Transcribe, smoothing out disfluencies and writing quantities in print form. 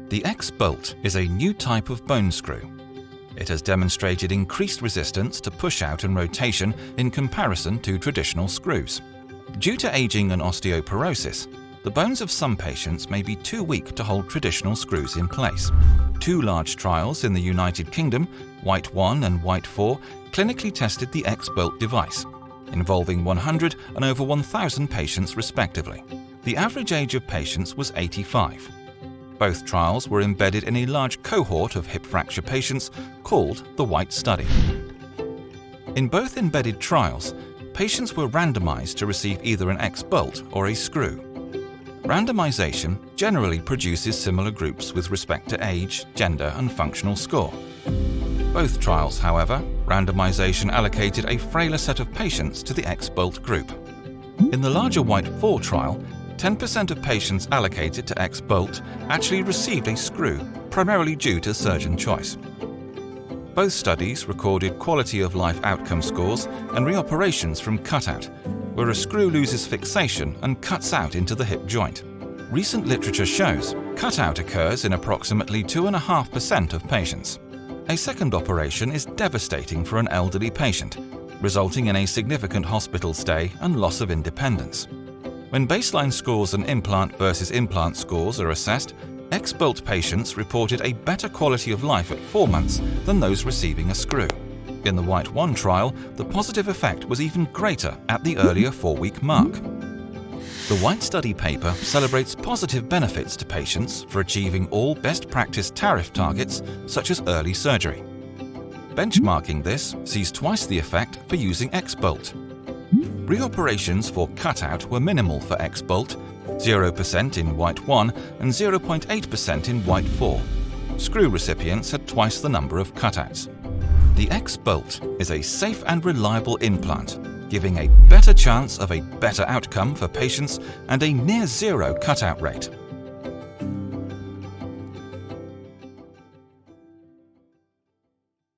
The X-Bolt is a new type of bone screw. It has demonstrated increased resistance to push-out and rotation in comparison to traditional screws. Due to aging and osteoporosis, the bones of some patients may be too weak to hold traditional screws in place. Two large trials in the United Kingdom, WHITE 1 and WHITE 4, clinically tested the X-Bolt device, involving 100 and over 1,000 patients respectively. The average age of patients was 85. Both trials were embedded in a large cohort of hip fracture patients called the WHITE study. In both embedded trials, patients were randomized to receive either an X-Bolt or a screw. Randomization generally produces similar groups with respect to age, gender, and functional score. Both trials, however, randomization allocated a frailer set of patients to the X-Bolt group. In the larger WHITE 4 trial, 10% of patients allocated to X-Bolt actually received a screw, primarily due to surgeon choice. Both studies recorded quality of life outcome scores and reoperations from cutout, where a screw loses fixation and cuts out into the hip joint. Recent literature shows cutout occurs in approximately 2.5% of patients. A second operation is devastating for an elderly patient, resulting in a significant hospital stay and loss of independence. When baseline scores and implant versus implant scores are assessed, X-Bolt patients reported a better quality of life at 4 months than those receiving a screw. In the WHITE 1 trial, the positive effect was even greater at the earlier 4-week mark. The WHITE study paper celebrates positive benefits to patients for achieving all best practice tariff targets, such as early surgery. Benchmarking this sees twice the effect for using X-Bolt. Reoperations for cutout were minimal for X-Bolt, 0% in WHITE 1 and 0.8% in WHITE 4. Screw recipients had twice the number of cutouts. The X-Bolt is a safe and reliable implant, giving a better chance of a better outcome for patients and a near zero cutout rate.